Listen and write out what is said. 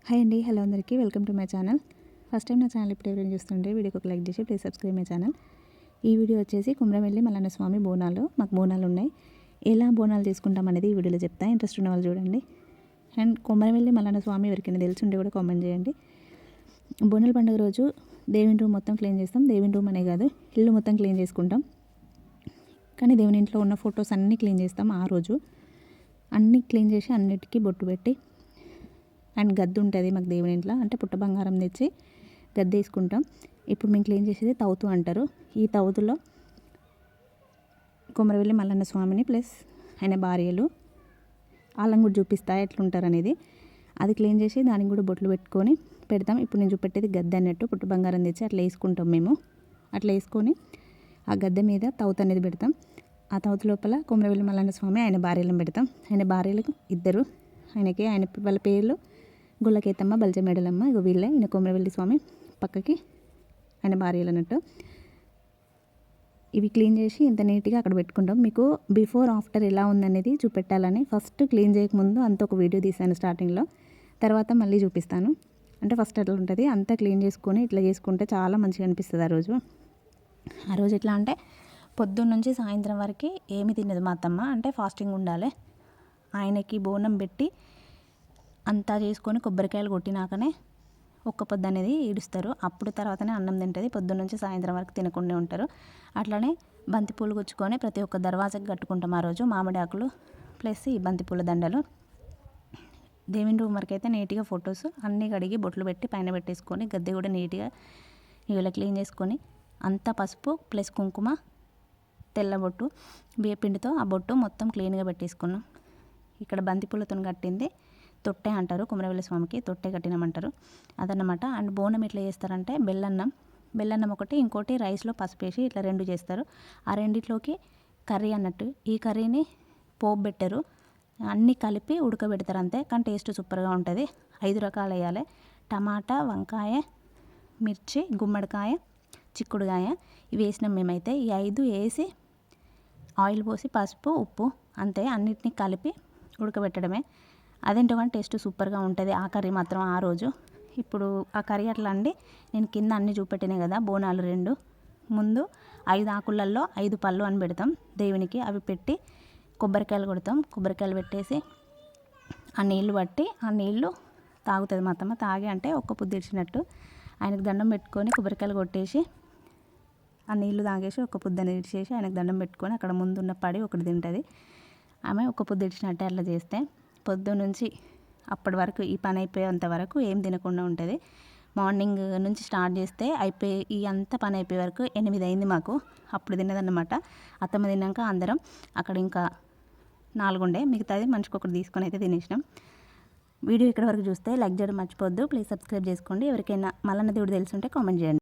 Hi అండి, hello అందరికీ, welcome to my channel. First time నా ఛానల్ ఇప్పుడు ఎవరైనా చూస్తుంటే వీడియోకి ఒక లైక్ చేసి ప్లీజ్ సబ్స్క్రైబ్ మై ఛానల్. ఈ వీడియో వచ్చేసి కుమ్రవెల్లి మల్లన్న స్వామి బోనాలు. మాకు బోనాలు ఉన్నాయి. ఎలా బోనాలు చేసుకుంటాం అనేది ఈ వీడియోలో చెప్తా. ఇంట్రెస్ట్ ఉన్న వాళ్ళు చూడండి. అండ్ కుమ్రవెల్లి మల్లన్న స్వామి ఎవరికైనా తెలిసి కూడా కామెంట్ చేయండి. బోనాల పండుగ రోజు దేవుని రూమ్ మొత్తం క్లీన్ చేస్తాం. దేవుని రూమ్ అనే కాదు, ఇల్లు మొత్తం క్లీన్ చేసుకుంటాం. కానీ దేవుని ఇంట్లో ఉన్న ఫొటోస్ అన్నీ క్లీన్ చేస్తాం. ఆ రోజు అన్నీ క్లీన్ చేసి అన్నిటికీ బొట్టు పెట్టి, అండ్ గద్దు ఉంటుంది మాకు దేవుని ఇంట్లో, అంటే పుట్ట బంగారం తెచ్చి గద్ద వేసుకుంటాం. ఇప్పుడు మేము క్లీన్ చేసేది తౌతు అంటారు. ఈ తౌతులో కుమ్రవెల్లి మల్లన్న స్వామిని ప్లస్ ఆయన భార్యలు వాళ్ళని కూడా చూపిస్తా ఎట్లుంటారు అనేది. అది క్లీన్ చేసి దానికి కూడా బొట్లు పెట్టుకొని పెడతాం. ఇప్పుడు నేను చూపెట్టేది గద్ద అన్నట్టు, పుట్ట బంగారం తెచ్చి అట్లా వేసుకుంటాం మేము. అట్లా వేసుకొని ఆ గద్ద మీద తౌతు అనేది పెడతాం. ఆ తౌతు లోపల కుమ్రవెల్లి మల్లన్న స్వామి ఆయన భార్యలను పెడతాం. ఆయన భార్యలకు ఇద్దరు, ఆయన వాళ్ళ పేర్లు గుళ్ళకేతమ్మ, బల్జమేడలమ్మ. ఇక వీళ్ళే, ఈయన కుమ్రవెల్లి స్వామి పక్కకి ఆయన భార్యలు అన్నట్టు. ఇవి క్లీన్ చేసి ఇంత నీట్గా అక్కడ పెట్టుకుంటాం. మీకు బిఫోర్ ఆఫ్టర్ ఎలా ఉందనేది చూపెట్టాలని ఫస్ట్ క్లీన్ చేయకముందు అంత ఒక వీడియో తీశాను స్టార్టింగ్లో. తర్వాత మళ్ళీ చూపిస్తాను. అంటే ఫస్ట్ అట్లా ఉంటుంది, అంతా క్లీన్ చేసుకొని ఇట్లా చేసుకుంటే చాలా మంచిగా అనిపిస్తుంది. ఆ రోజు ఎట్లా అంటే పొద్దున్న నుంచి సాయంత్రం వరకు ఏమి తినదు మా అత్తమ్మ. అంటే ఫాస్టింగ్ ఉండాలి. ఆయనకి బోనం పెట్టి అంతా చేసుకొని కొబ్బరికాయలు కొట్టినాకనే ఒక్క పొద్దు అనేది ఈడుస్తారు. అప్పుడు తర్వాతనే అన్నం తింటుంది. పొద్దున్న నుంచి సాయంత్రం వరకు తినకుండా ఉంటారు. అట్లనే బంతిపూలు గుచ్చుకొని ప్రతి ఒక్క దర్వాజకి కట్టుకుంటాం. ఆ రోజు మామిడి ఆకులు ప్లస్ ఈ బంతిపూల దండలు. దేవుని రూమ్ వరకు అయితే నీట్గా ఫొటోస్ అన్నీ కడిగి బొట్లు పెట్టి పైన పెట్టేసుకొని గద్దె కూడా నీట్గా ఇవాళ క్లీన్ చేసుకొని అంతా పసుపు ప్లస్ కుంకుమ తెల్ల బొట్టు బియ్యపిండితో ఆ బొట్టు మొత్తం క్లీన్గా పెట్టేసుకున్నాం. ఇక్కడ బంతిపూలతో కట్టింది తొట్టె అంటారు. కుమ్రవెల్లి స్వామికి తొట్టె కట్టినామంటారు అదన్నమాట. అండ్ బోనం ఎట్లా చేస్తారంటే బెల్లన్నం ఒకటి, ఇంకోటి రైస్లో పసుపు వేసి ఇట్లా రెండు చేస్తారు. ఆ రెండిట్లోకి కర్రీ అన్నట్టు. ఈ కర్రీని పోపు పెట్టరు, అన్నీ కలిపి ఉడకబెడతారు అంతే. కానీ టేస్ట్ సూపర్గా ఉంటుంది. 5 రకాలు వేయాలి: టమాటా, వంకాయ, మిర్చి, గుమ్మడికాయ, చిక్కుడుకాయ. ఇవి వేసినాం మేమైతే. ఈ 5 వేసి ఆయిల్ పోసి పసుపు ఉప్పు అంతే, అన్నిటినీ కలిపి ఉడకబెట్టడమే. అదేంటో కానీ టేస్ట్ సూపర్గా ఉంటుంది ఆ కర్రీ మాత్రం ఆ రోజు. ఇప్పుడు ఆ కర్రీ అట్లా అండి. నేను కింద అన్నీ చూపెట్టినాయి కదా, బోనాలు 2 ముందు 5 ఆకులల్లో 5 పళ్ళు అని పెడతాం దేవునికి. అవి పెట్టి కొబ్బరికాయలు కొడతాం. కొబ్బరికాయలు పెట్టేసి ఆ నీళ్లు పట్టి ఆ నీళ్లు తాగుతుంది మా అత్తమ్మ. తాగి అంటే ఒక్క పొద్దు ఇడిచినట్టు ఆయనకు దండం పెట్టుకొని కొబ్బరికాయలు కొట్టేసి ఆ నీళ్లు తాగేసి ఒక్క పొద్దుని ఇడిచేసి ఆయనకు దండం పెట్టుకొని అక్కడ ముందున్న పడి ఒకటి తింటుంది ఆమె. ఒక్క పొద్దు ఇడిచినట్టే అట్లా చేస్తే పొద్దు నుంచి అప్పటి వరకు ఈ పని అయిపోయేంత వరకు ఏం తినకుండా ఉంటుంది. మార్నింగ్ నుంచి స్టార్ట్ చేస్తే అయిపోయి ఈ అంత పని అయిపోయే వరకు 8 అయింది మాకు. అప్పుడు తిన్నదన్నమాట. అత్తమ్మ తిన్నాక అందరం అక్కడ ఇంకా 4 ఉండే, మిగతాది మనిషికి ఒకటి తీసుకొని అయితే తినేసినాం. వీడియో ఇక్కడ వరకు చూస్తే లైక్ చేయడం మర్చిపోద్దు. ప్లీజ్ సబ్స్క్రైబ్ చేసుకోండి. ఎవరికైనా మల్లన్న దేవుడు తెలిసి ఉంటే కామెంట్ చేయండి.